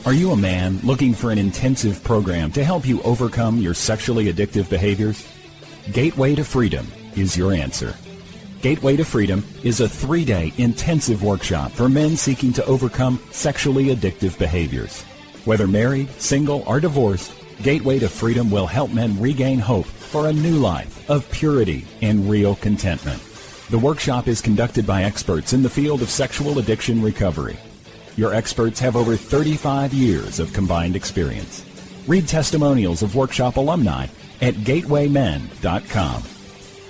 Are you a man looking for an intensive program to help you overcome your sexually addictive behaviors? Gateway to Freedom is your answer. Gateway to Freedom is a 3-day intensive workshop for men seeking to overcome sexually addictive behaviors. Whether married, single, or divorced, Gateway to Freedom will help men regain hope for a new life of purity and real contentment. The workshop is conducted by experts in the field of sexual addiction recovery. Your experts have over 35 years of combined experience. Read testimonials of workshop alumni at gatewaymen.com.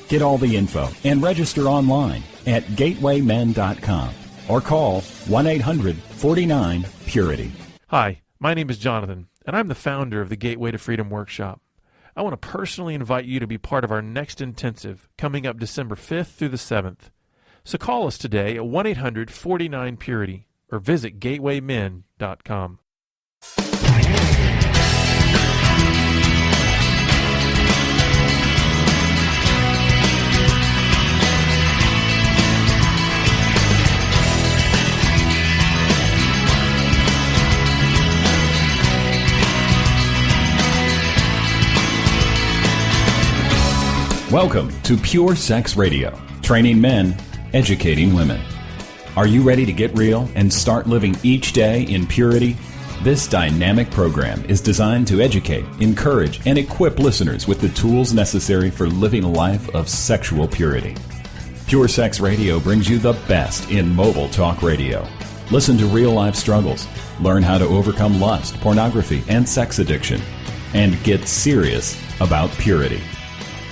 Get all the info and register online at gatewaymen.com or call 1-800-49-PURITY. Hi, my name is Jonathan, and I'm the founder of the Gateway to Freedom Workshop. I want to personally invite you to be part of our next intensive coming up December 5th through the 7th. So call us today at 1-800-49-PURITY or visit gatewaymen.com. Welcome to Pure Sex Radio, training men, educating women. Are you ready to get real and start living each day in purity? This dynamic program is designed to educate, encourage, and equip listeners with the tools necessary for living a life of sexual purity. Pure Sex Radio brings you the best in mobile talk radio. Listen to real-life struggles, learn how to overcome lust, pornography, and sex addiction, and get serious about purity.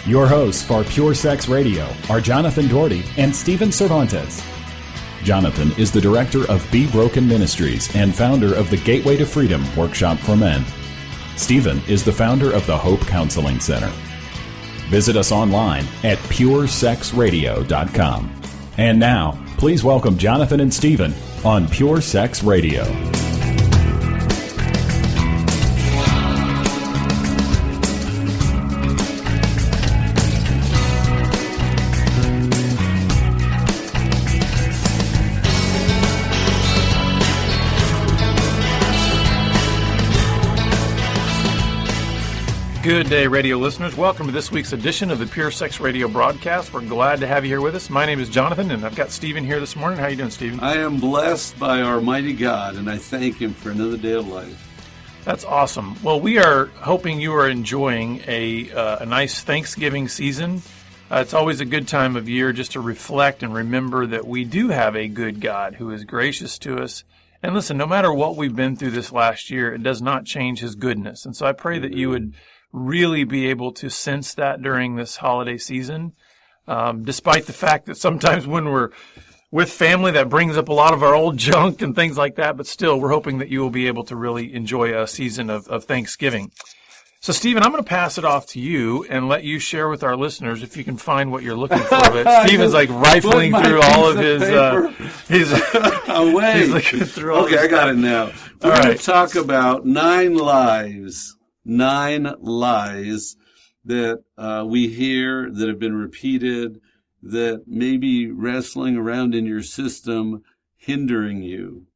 Your hosts for Pure Sex Radio are Jonathan Doherty and Stephen Cervantes. Jonathan is the director of Be Broken Ministries and founder of the Gateway to Freedom Workshop for Men. Stephen is the founder of the Hope Counseling Center. Visit us online at puresexradio.com. And now, please welcome Jonathan and Stephen on Pure Sex Radio. Good day, radio listeners. Welcome to this week's edition of the Pure Sex Radio broadcast. We're glad to have you here with us. My name is Jonathan, and I've got Stephen here this morning. How are you doing, Stephen? I am blessed by our mighty God, and I thank Him for another day of life. That's awesome. Well, we are hoping you are enjoying a nice Thanksgiving season. It's always a good time of year just to reflect and remember that we do have a good God who is gracious to us. And listen, no matter what we've been through this last year, it does not change His goodness. And so I pray that you would really be able to sense that during this holiday season, despite the fact that sometimes when we're with family, that brings up a lot of our old junk and things like that. But still, we're hoping that you will be able to really enjoy a season of Thanksgiving. So, Stephen, I'm going to pass it off to you and let you share with our listeners if you can find what you're looking for. But Stephen's like rifling through all of his away. He's looking through all okay, I got it now. We're going to talk about 9 lies that we hear that have been repeated that may be wrestling around in your system, hindering you.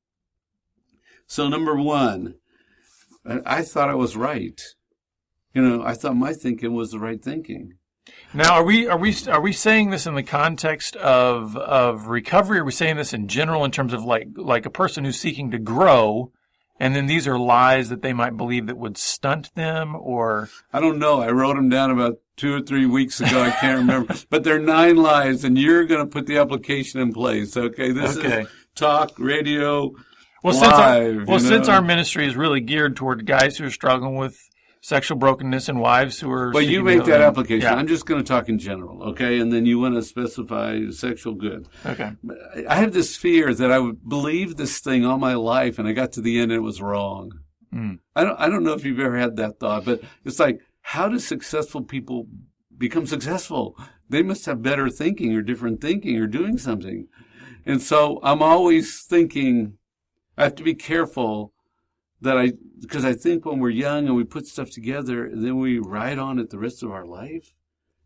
So number 1, I thought I was right. I thought my thinking was the right thinking. Now, are we saying this in the context of recovery? Are we saying this in general in terms of like a person who's seeking to grow? And then these are lies that they might believe that would stunt them, or? I don't know. I wrote them down about 2 or 3 weeks ago. I can't remember. But they're 9 lies, and you're going to put the application in place. Okay, this is talk radio live. Since our ministry is really geared toward guys who are struggling with sexual brokenness and wives who are... Well, you make that application. Yeah. I'm just going to talk in general, okay? And then you want to specify sexual good. Okay. I have this fear that I would believe this thing all my life, and I got to the end and it was wrong. I don't know if you've ever had that thought, but it's like, how do successful people become successful? They must have better thinking or different thinking or doing something. And so I'm always thinking, I have to be careful because I think when we're young and we put stuff together and then we ride on it the rest of our life,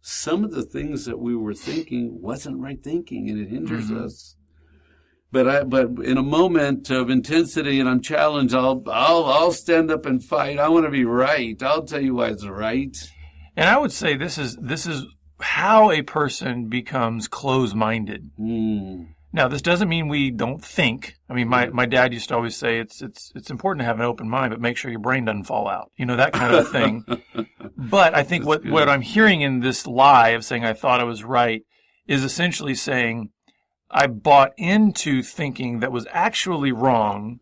some of the things that we were thinking wasn't right thinking and it hinders us. But in a moment of intensity and I'm challenged, I'll stand up and fight. I want to be right. I'll tell you why it's right. And I would say this is how a person becomes closed-minded. Now, this doesn't mean we don't think. I mean, my dad used to always say it's important to have an open mind, but make sure your brain doesn't fall out. That kind of thing. But I think what I'm hearing in this lie of saying I thought I was right is essentially saying I bought into thinking that was actually wrong,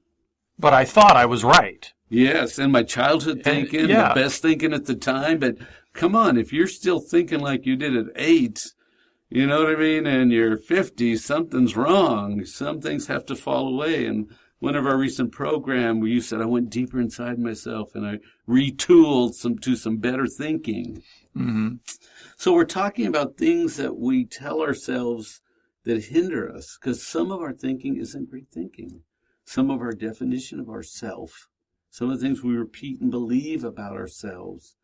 but I thought I was right. Yes, and my childhood thinking, the best thinking at the time. But come on, if you're still thinking like you did at 8, you know what I mean, and you're 50, something's wrong. Some things have to fall away. And one of our recent program where you said I went deeper inside myself and I retooled to some better thinking. Mm-hmm. So we're talking about things that we tell ourselves that hinder us, because some of our thinking isn't great thinking. Some of our definition of ourself, some of the things we repeat and believe about ourselves,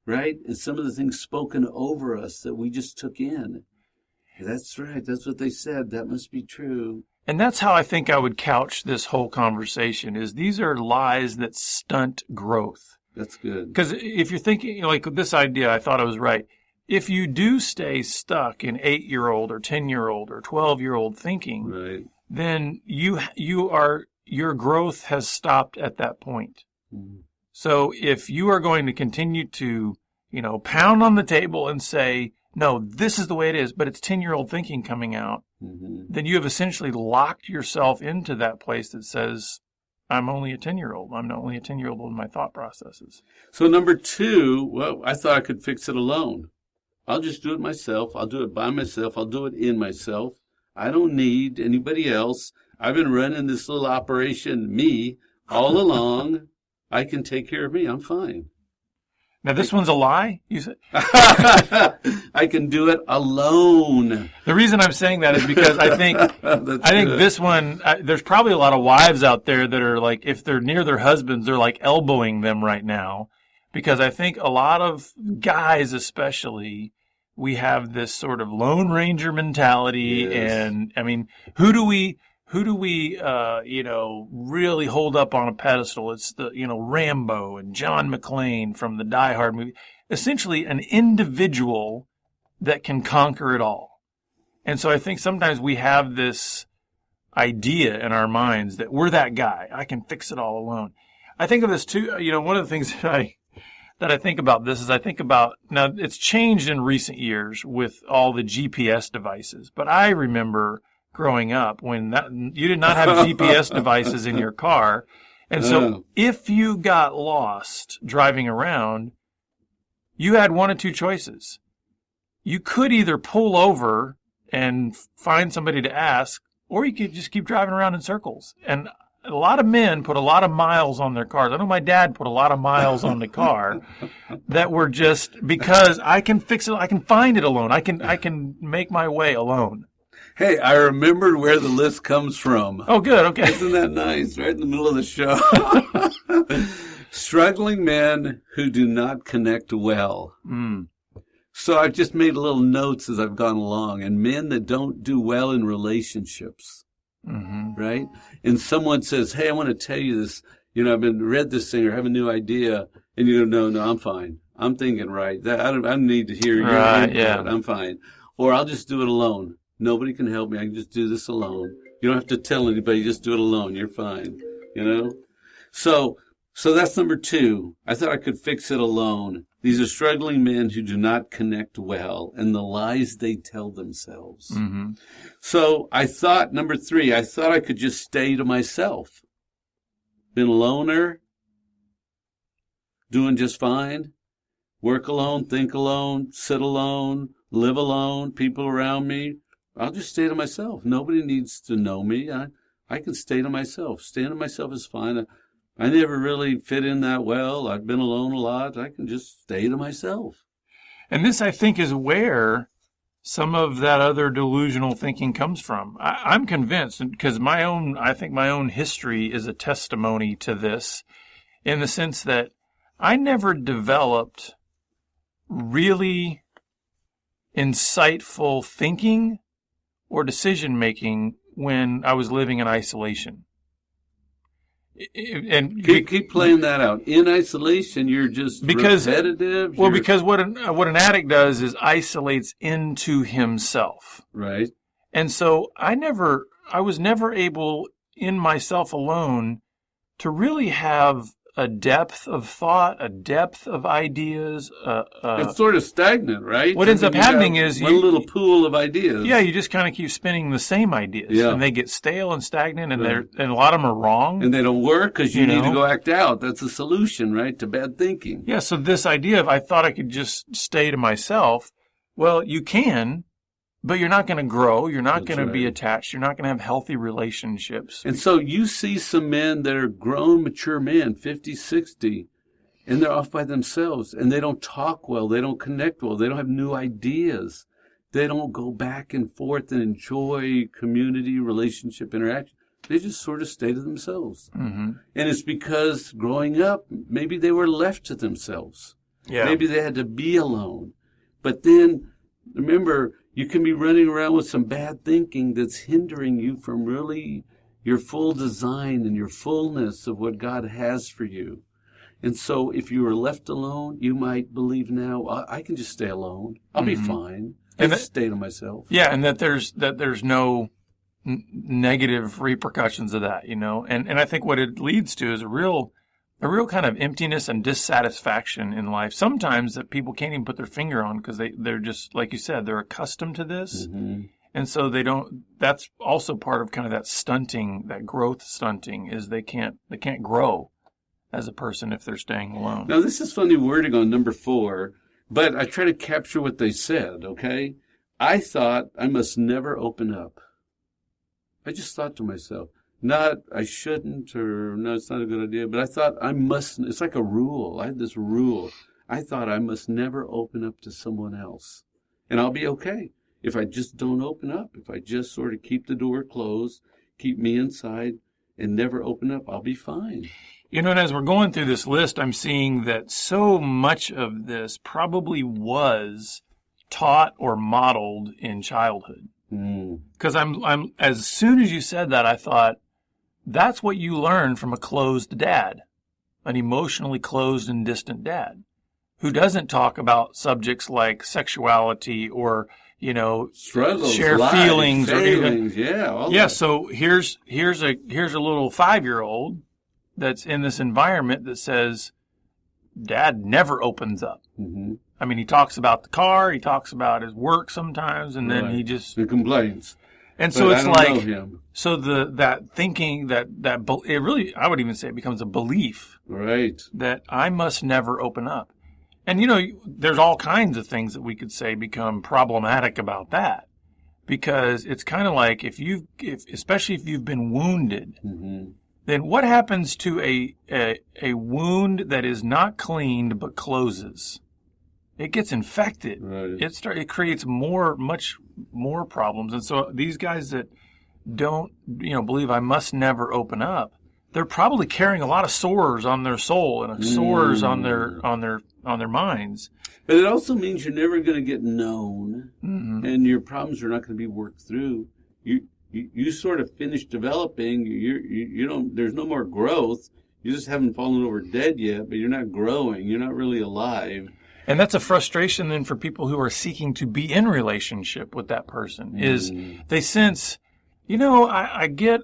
right? And some of the things spoken over us that we just took in. That's right. That's what they said. That must be true. And that's how I think I would couch this whole conversation is these are lies that stunt growth. That's good. Because if you're thinking like this idea, I thought I was right. If you do stay stuck in 8-year-old or 10-year-old or 12-year-old thinking, right, then your growth has stopped at that point. Mm-hmm. So if you are going to continue to, pound on the table and say, no, this is the way it is, but it's 10-year-old thinking coming out, mm-hmm. then you have essentially locked yourself into that place that says, I'm only a 10-year-old. I'm only a 10-year-old in my thought processes. So number 2, well, I thought I could fix it alone. I'll just do it myself. I'll do it by myself. I'll do it in myself. I don't need anybody else. I've been running this little operation, me, all along. I can take care of me. I'm fine. Now, this one's a lie, you said? I can do it alone. The reason I'm saying that is because I think this one, there's probably a lot of wives out there that are like, if they're near their husbands, they're like elbowing them right now. Because I think a lot of guys especially, we have this sort of Lone Ranger mentality. Yes. And, I mean, who do we really hold up on a pedestal? It's the, Rambo and John McClane from the Die Hard movie. Essentially an individual that can conquer it all. And so I think sometimes we have this idea in our minds that we're that guy. I can fix it all alone. I think of this too, one of the things that I think about this is I think about, now it's changed in recent years with all the GPS devices, but I remember growing up when you did not have GPS devices in your car. And so if you got lost driving around, you had one of two choices. You could either pull over and find somebody to ask, or you could just keep driving around in circles. And a lot of men put a lot of miles on their cars. I know my dad put a lot of miles on the car that were just because I can fix it. I can find it alone. I can make my way alone. Hey, I remembered where the list comes from. Oh, good. Okay. Isn't that nice? Right in the middle of the show. Struggling men who do not connect well. Mm. So I've just made little notes as I've gone along. And men that don't do well in relationships. Mm-hmm. Right? And someone says, hey, I want to tell you this. I've read this thing or have a new idea. And you go, no, I'm fine. I'm thinking right. I don't need to hear your input. Yeah. I'm fine. Or I'll just do it alone. Nobody can help me. I can just do this alone. You don't have to tell anybody. Just do it alone. You're fine. So that's number 2. I thought I could fix it alone. These are struggling men who do not connect well and the lies they tell themselves. Mm-hmm. So I thought, number 3, I thought I could just stay to myself. Been a loner, doing just fine. Work alone, think alone, sit alone, live alone, people around me. I'll just stay to myself. Nobody needs to know me. I can stay to myself. Staying to myself is fine. I never really fit in that well. I've been alone a lot. I can just stay to myself. And this, I think, is where some of that other delusional thinking comes from. I'm convinced, because I think my own history is a testimony to this, in the sense that I never developed really insightful thinking or decision-making when I was living in isolation. And keep playing that out. In isolation, you're just repetitive. Well, because what an addict does is isolates into himself. Right. And so I was never able in myself alone to really have a depth of thought, a depth of ideas. It's sort of stagnant, right? What ends up happening is one little pool of ideas. Yeah, you just kind of keep spinning the same ideas, and they get stale and stagnant, and Right. and a lot of them are wrong, and they don't work because you need know? to go act out. That's a solution, right, to bad thinking. Yeah. So this idea of I thought I could just stay to myself. Well, you can, but you're not going to grow. You're not going to be attached. You're not going to have healthy relationships. And so you see some men that are grown, mature men, 50, 60, and they're off by themselves, and they don't talk well. They don't connect well. They don't have new ideas. They don't go back and forth and enjoy community, relationship, interaction. They just sort of stay to themselves. Mm-hmm. And it's because growing up, maybe they were left to themselves. Yeah. Maybe they had to be alone. But then, remember, you can be running around with some bad thinking that's hindering you from really your full design and your fullness of what God has for you. And so if you were left alone, you might believe now, I can just stay alone. I'll be fine. I can stay to myself. Yeah, and that there's no negative repercussions of that, And I think what it leads to is a real kind of emptiness and dissatisfaction in life. Sometimes that people can't even put their finger on because they're just, like you said, they're accustomed to this. Mm-hmm. And so that's also part of kind of that stunting, that growth stunting, is they can't grow as a person if they're staying alone. Now, this is funny wording on number 4, but I try to capture what they said, okay? I thought I must never open up. I just thought to myself, not I shouldn't, or no, it's not a good idea, but I thought I mustn't. It's like a rule. I had this rule. I thought I must never open up to someone else. And I'll be okay if I just don't open up. If I just sort of keep the door closed, keep me inside, and never open up, I'll be fine. And as we're going through this list, I'm seeing that so much of this probably was taught or modeled in childhood. Because I'm as soon as you said that, I thought, that's what you learn from a closed dad, an emotionally closed and distant dad, who doesn't talk about subjects like sexuality or, struggles, share life, feelings failings, or that. So here's a little 5-year-old that's in this environment that says, Dad never opens up. Mm-hmm. I mean, he talks about the car, he talks about his work sometimes, and then he just complains. And so it's like, so that thinking that it really, I would even say it becomes a belief, right, that I must never open up. And there's all kinds of things that we could say become problematic about that, because it's kind of like especially if you've been wounded, then what happens to a wound that is not cleaned but closes? It gets infected. Right. It creates much more problems. And so these guys that don't, believe I must never open up, they're probably carrying a lot of sores on their soul and sores on their minds. But it also means you're never going to get known, and your problems are not going to be worked through. You sort of finish developing. You don't. There's no more growth. You just haven't fallen over dead yet, but you're not growing. You're not really alive. And that's a frustration then for people who are seeking to be in relationship with that person, is they sense, I get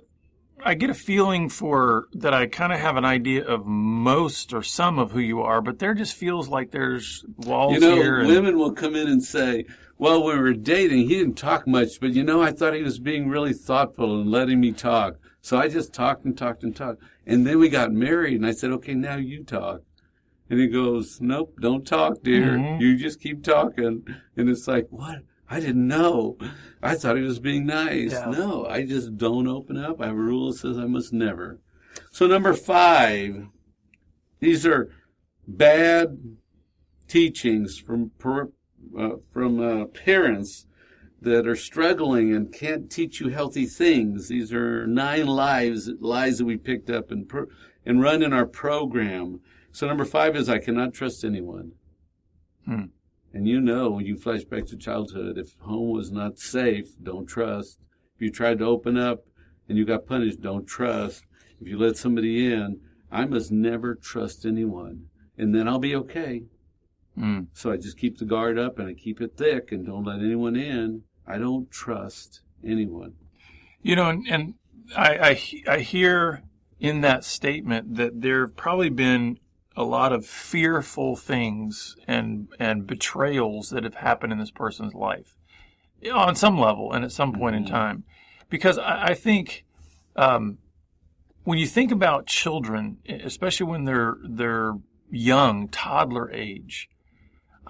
a feeling that I kind of have an idea of most or some of who you are, but there just feels like there's walls here. Women will come in and say, well, when we were dating, he didn't talk much, but I thought he was being really thoughtful and letting me talk. So I just talked and talked and talked. And then we got married, and I said, okay, now you talk. And he goes, nope, don't talk, dear. You just keep talking. And it's like, what? I didn't know. I thought he was being nice. Yeah. No, I just don't open up. I have a rule that says I must never. So number 5, these are bad teachings from parents that are struggling and can't teach you healthy things. These are 9 lies that we picked up and run in our program. So number 5 is I cannot trust anyone. And when you flash back to childhood, if home was not safe, don't trust. If you tried to open up and you got punished, don't trust. If you let somebody in, I must never trust anyone. And then I'll be okay. So I just keep the guard up and I keep it thick and don't let anyone in. I don't trust anyone. You know, and I hear in that statement that there have probably been a lot of fearful things and betrayals that have happened in this person's life, on some level and at some point in time. Because I think when you think about children, especially when they're young, toddler age,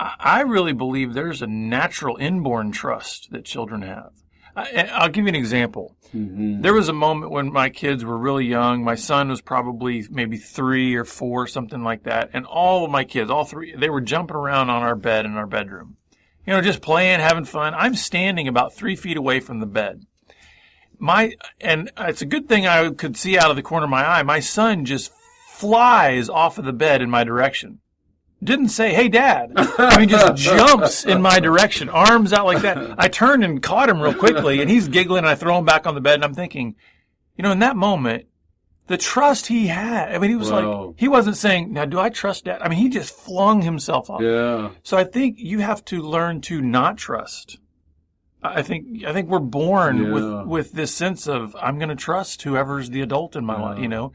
I really believe there's a natural inborn trust that children have. I'll give you an example. There was a moment when my kids were really young. My son was probably maybe 3 or 4, something like that. And all of my kids, all 3, they were jumping around on our bed in our bedroom. You know, just playing, having fun. I'm standing about 3 feet away from the bed. And it's a good thing I could see out of the corner of my eye. My son just flies off of the bed in my direction. Didn't say, "Hey, Dad." I mean, just jumps in my direction, arms out like that. I turned and caught him real quickly, and he's giggling, and I throw him back on the bed, and I'm thinking, you know, in that moment, the trust he had, I mean, he was like, he wasn't saying, "Now, do I trust Dad?" I mean, he just flung himself off. Yeah. So I think you have to learn to not trust. I think we're born with this sense of, I'm going to trust whoever's the adult in my life, you know?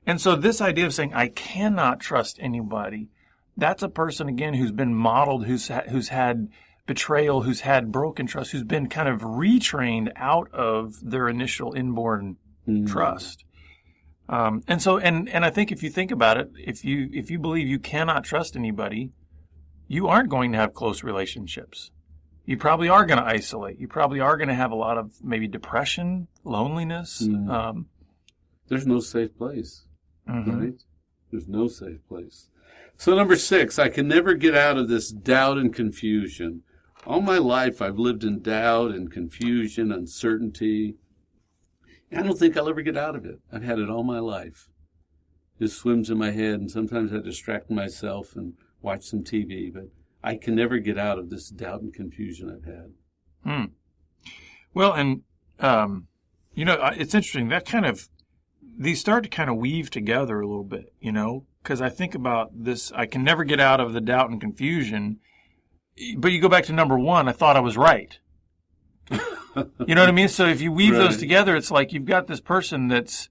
And so this idea of saying, I cannot trust anybody, that's a person, again, who's been modeled, who's had betrayal, who's had broken trust, who's been kind of retrained out of their initial inborn trust. And I think if you think about it, if you believe you cannot trust anybody, you aren't going to have close relationships. You probably are going to isolate. You probably are going to have a lot of maybe depression, loneliness. There's no safe place, right? There's no safe place. So number 6, I can never get out of this doubt and confusion. All my life I've lived in doubt and confusion, uncertainty. I don't think I'll ever get out of it. I've had it all my life. It swims in my head, and sometimes I distract myself and watch some TV, but I can never get out of this doubt and confusion I've had. Well, and, you know, it's interesting. That kind of, these start to kind of weave together a little bit, you know, because I think about this, I can never get out of the doubt and confusion. But you go back to number 1, I thought I was right. You know what I mean? So if you weave those together, it's like you've got this person that's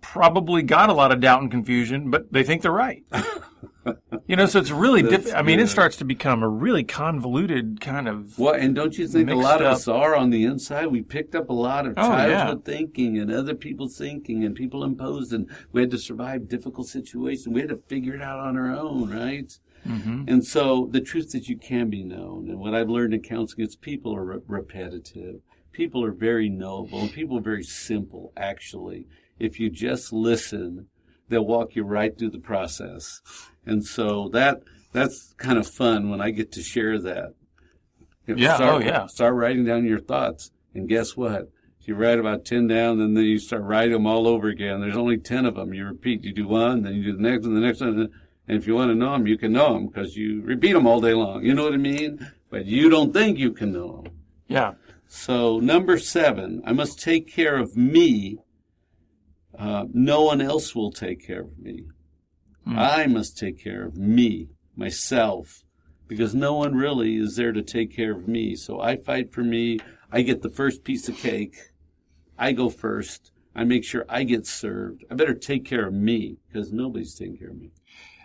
probably got a lot of doubt and confusion, but they think they're right. You know, so it's really difficult. I mean, it starts to become a really convoluted kind of. Well, and don't you think a lot of us are on the inside? We picked up a lot of childhood thinking and other people's thinking, and people imposed, and we had to survive difficult situations. We had to figure it out on our own, right? And so the truth that you can be known, and what I've learned in counseling is people are repetitive. People are very knowable, and people are very simple, actually. If you just listen, they'll walk you right through the process. And so that's kind of fun when I get to share that. Start writing down your thoughts. And guess what? If you write about 10 down, and then you start writing them all over again. There's only 10 of them. You repeat. You do one, then you do the next one, the next one. And if you want to know them, you can know them because you repeat them all day long. You know what I mean? But you don't think you can know them. Yeah. So number 7, I must take care of me. No one else will take care of me. I must take care of me, myself, because no one really is there to take care of me. So I fight for me. I get the first piece of cake. I go first. I make sure I get served. I better take care of me because nobody's taking care of me.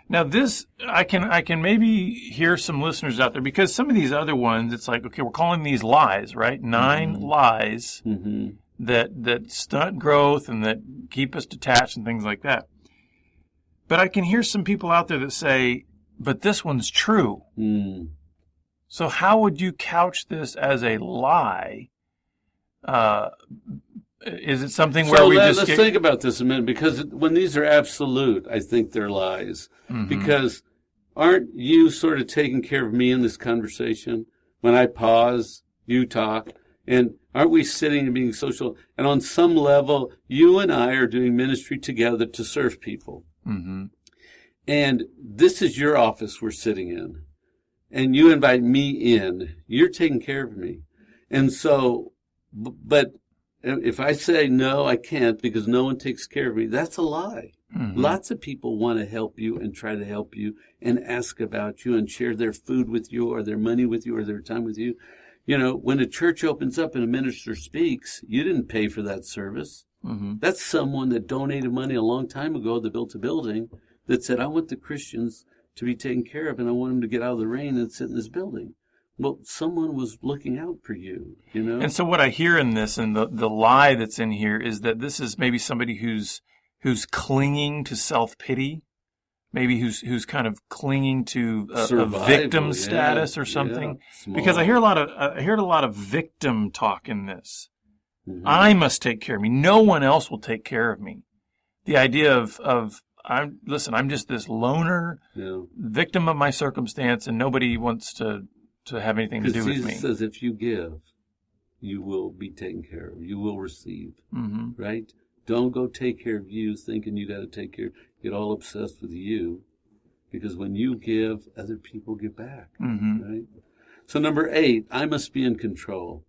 Now this, I can maybe hear some listeners out there, because some of these other ones, it's like, okay, we're calling these lies, right? 9 lies that stunt growth and that keep us detached and things like that. But I can hear some people out there that say, but this one's true. So how would you couch this as a lie? Is it something where let's think about this a minute, because when these are absolute, I think they're lies. Because aren't you sort of taking care of me in this conversation? When I pause, you talk, and aren't we sitting and being social? And on some level, you and I are doing ministry together to serve people. And this is your office we're sitting in. And you invite me in. You're taking care of me. And so, but if I say, no, I can't because no one takes care of me, that's a lie. Mm-hmm. Lots of people want to help you and try to help you and ask about you and share their food with you or their money with you or their time with you. You know, when a church opens up and a minister speaks, you didn't pay for that service. Mm-hmm. That's someone that donated money a long time ago that built a building that said, I want the Christians to be taken care of and I want them to get out of the rain and sit in this building. Well, someone was looking out for you, you know? And so what I hear in this and the lie that's in here is that this is maybe somebody who's clinging to self-pity, maybe who's kind of clinging to a victim status or something. Yeah, because I hear a lot of victim talk in this. Mm-hmm. I must take care of me. No one else will take care of me. The idea of I'm just this loner victim of my circumstance, and nobody wants to have anything to do with me. Jesus says, if you give, you will be taken care of. You will receive, right? Don't go take care of you thinking you got to take care. Get all obsessed with you, because when you give, other people give back, right? So number 8, I must be in control.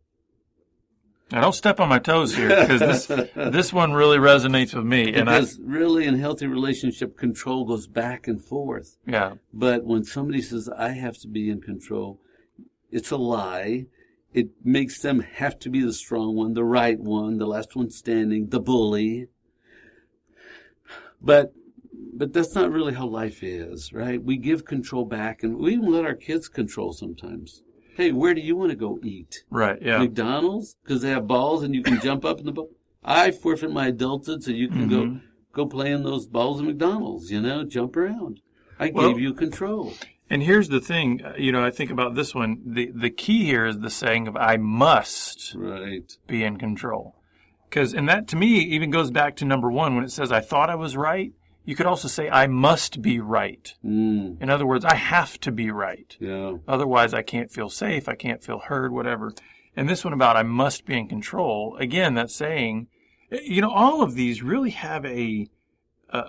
Now, don't step on my toes here, because this one really resonates with me. Because really, in healthy relationship, control goes back and forth. Yeah. But when somebody says, I have to be in control, it's a lie. It makes them have to be the strong one, the right one, the last one standing, the bully. But that's not really how life is, right? We give control back, and we even let our kids control sometimes. Hey, where do you want to go eat? Right, yeah. McDonald's? Because they have balls and you can jump up in the ball. I forfeit my adulthood so you can go play in those balls at McDonald's, jump around. I gave you control. And here's the thing, I think about this one. The key here is the saying of I must be in control. And that, to me, even goes back to number 1 when it says I thought I was right. You could also say, I must be right. In other words, I have to be right. Yeah. Otherwise, I can't feel safe. I can't feel heard, whatever. And this one about I must be in control, again, that's saying, all of these really have a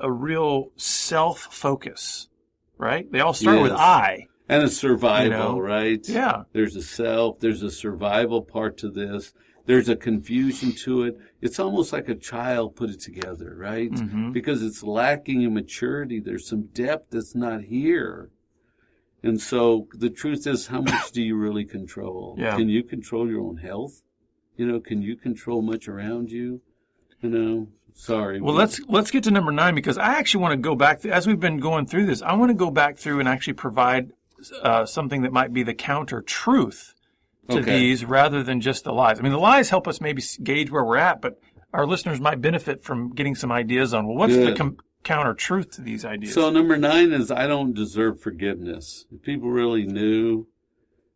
real self-focus, right? They all start with I. And a survival, right? Yeah. There's a self. There's a survival part to this. There's a confusion to it. It's almost like a child put it together, right? Because it's lacking in maturity. There's some depth that's not here. And so the truth is, how much do you really control? Yeah. Can you control your own health? Can you control much around you? Sorry. Well, let's get to number 9, because I actually want to go back, as we've been going through this, I want to go back through and actually provide something that might be the counter-truth to these rather than just the lies. I mean, the lies help us maybe gauge where we're at, but our listeners might benefit from getting some ideas on, what's the counter-truth to these ideas? So number 9 is I don't deserve forgiveness. If people really knew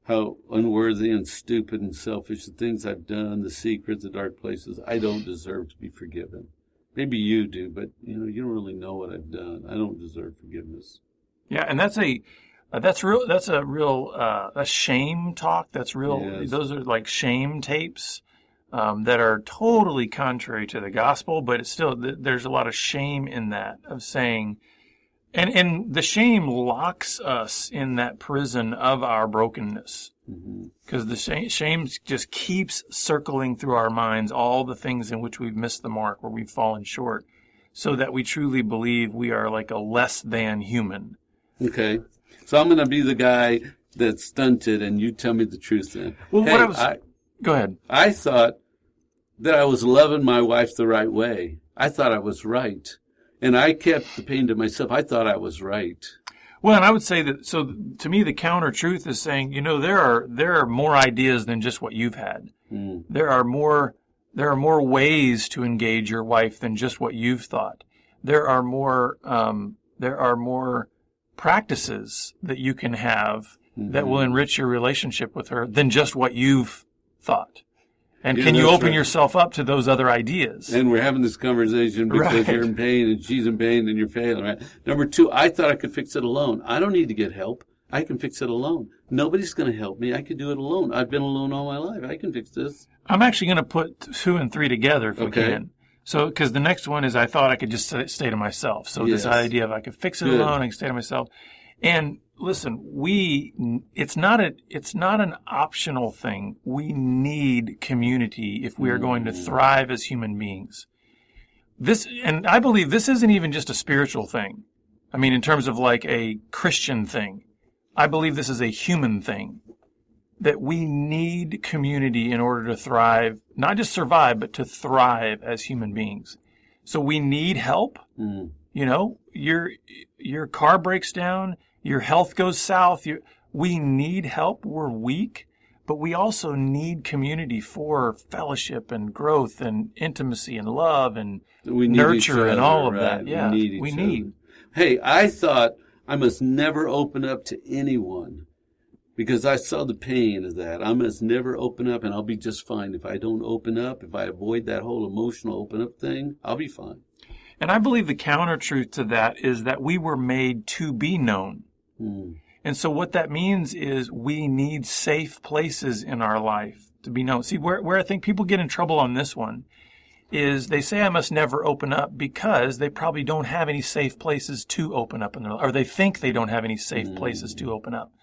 how unworthy and stupid and selfish the things I've done, the secrets, the dark places, I don't deserve to be forgiven. Maybe you do, but you don't really know what I've done. I don't deserve forgiveness. Yeah, and that's a real shame talk. That's real. Yes. Those are like shame tapes that are totally contrary to the gospel, but it's still, there's a lot of shame in that, of saying, and the shame locks us in that prison of our brokenness, because the shame just keeps circling through our minds all the things in which we've missed the mark, where we've fallen short, so that we truly believe we are like a less than human. Okay. So I'm going to be the guy that's stunted, and you tell me the truth then. Well, go ahead. I thought that I was loving my wife the right way. I thought I was right. And I kept the pain to myself. I thought I was right. Well, and I would say that, so to me, the counter-truth is saying, there are more ideas than just what you've had. There are more ways to engage your wife than just what you've thought. There are more practices that you can have that will enrich your relationship with her than just what you've thought. And can you open yourself up to those other ideas? And we're having this conversation because you're in pain and she's in pain and you're failing, right? Number 2, I thought I could fix it alone. I don't need to get help. I can fix it alone. Nobody's going to help me. I can do it alone. I've been alone all my life. I can fix this. I'm actually going to put 2 and 3 together if we can. So, because the next one is I thought I could just stay to myself. So this idea of I could fix it alone, I can stay to myself. And listen, it's not an optional thing. We need community if we are going to thrive as human beings. And I believe this isn't even just a spiritual thing. I mean, in terms of like a Christian thing. I believe this is a human thing. That we need community in order to thrive, not just survive, but to thrive as human beings. So we need help. You know, your car breaks down, your health goes south. We need help. We're weak, but we also need community for fellowship and growth and intimacy and love and nurture and all of that. Yeah, we need. Hey, I thought I must never open up to anyone because I saw the pain of that. I must never open up and I'll be just fine. If I don't open up, if I avoid that whole emotional open up thing, I'll be fine. And I believe the counter truth to that is that we were made to be known. And so what that means is we need safe places in our life to be known. See, where I think people get in trouble on this one is they say I must never open up because they probably don't have any safe places to open up in their life, or they think they don't have any safe places to open up.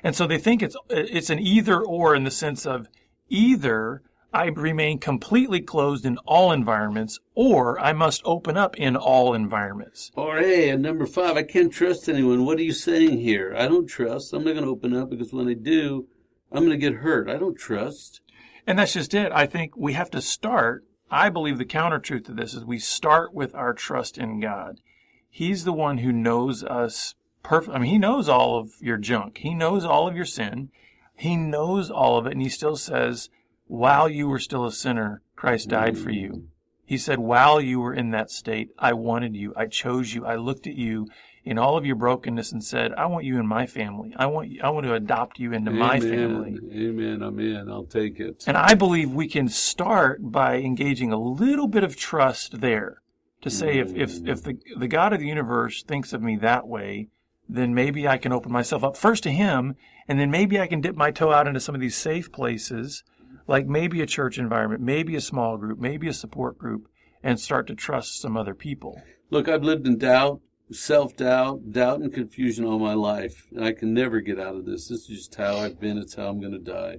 And so they think it's an either or in the sense of either I remain completely closed in all environments, or I must open up in all environments. Or, hey, and number 5, I can't trust anyone. What are you saying here? I don't trust. I'm not going to open up because when I do, I'm going to get hurt. I don't trust. And that's just it. I think we have to start. I believe the counter truth to this is we start with our trust in God. He's the one who knows us perfect. I mean, he knows all of your junk. He knows all of your sin. He knows all of it, and he still says, while you were still a sinner, Christ died for you. He said, while you were in that state, I wanted you. I chose you. I looked at you in all of your brokenness and said, I want you in my family. I want to adopt you into my family. Amen. I'm in. I'll take it. And I believe we can start by engaging a little bit of trust there to say, if the God of the universe thinks of me that way, then maybe I can open myself up first to him, and then maybe I can dip my toe out into some of these safe places, like maybe a church environment, maybe a small group, maybe a support group, and start to trust some other people. Look, I've lived in doubt, self-doubt, doubt and confusion all my life, and I can never get out of this. This is just how I've been. It's how I'm going to die.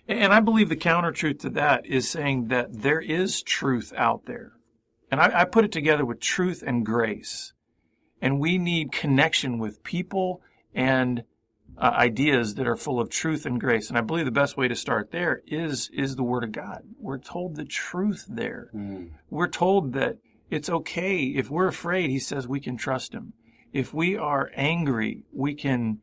And I believe the counter-truth to that is saying that there is truth out there. And I put it together with truth and grace. And we need connection with people and ideas that are full of truth and grace. And I believe the best way to start there is the Word of God. We're told the truth there. We're told that it's okay. If we're afraid, he says we can trust him. If we are angry, we can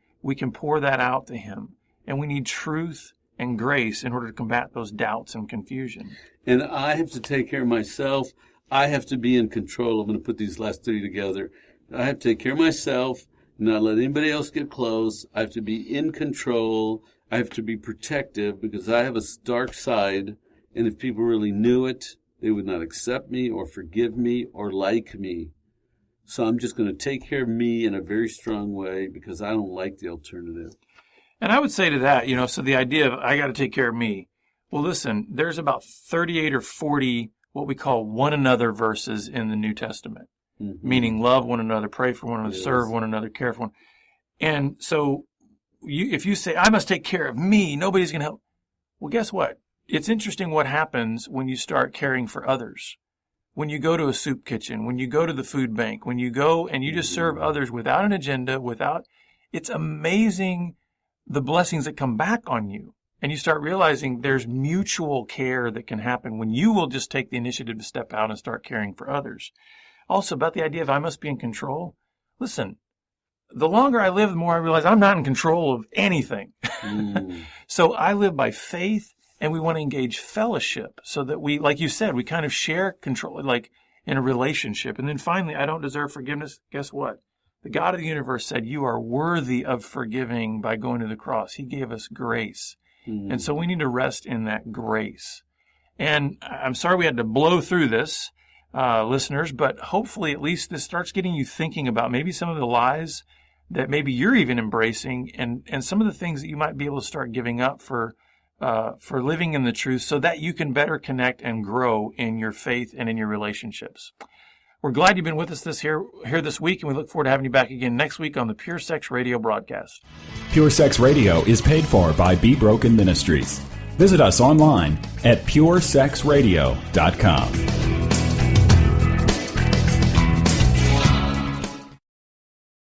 pour that out to him. And we need truth and grace in order to combat those doubts and confusion. And I have to take care of myself. I have to be in control. I'm going to put these last 3 together. I have to take care of myself, not let anybody else get close. I have to be in control. I have to be protective because I have a dark side. And if people really knew it, they would not accept me or forgive me or like me. So I'm just going to take care of me in a very strong way because I don't like the alternative. And I would say to that, so the idea of I got to take care of me. Well, listen, there's about 38 or 40 what we call one another verses in the New Testament. Meaning love one another, pray for one another, serve one another, care for one. And so if you say, I must take care of me, nobody's going to help. Well, guess what? It's interesting what happens when you start caring for others. When you go to a soup kitchen, when you go to the food bank, when you go and you just serve others without an agenda, it's amazing the blessings that come back on you. And you start realizing there's mutual care that can happen when you will just take the initiative to step out and start caring for others. Also, about the idea of I must be in control. Listen, the longer I live, the more I realize I'm not in control of anything. So I live by faith, and we want to engage fellowship so that we, like you said, we kind of share control, like in a relationship. And then finally, I don't deserve forgiveness. Guess what? The God of the universe said you are worthy of forgiving by going to the cross. He gave us grace. And so we need to rest in that grace. And I'm sorry we had to blow through this. Listeners, but hopefully at least this starts getting you thinking about maybe some of the lies that maybe you're even embracing and some of the things that you might be able to start giving up for living in the truth so that you can better connect and grow in your faith and in your relationships. We're glad you've been with us here this week, and we look forward to having you back again next week on the Pure Sex Radio broadcast. Pure Sex Radio is paid for by Be Broken Ministries. Visit us online at puresexradio.com.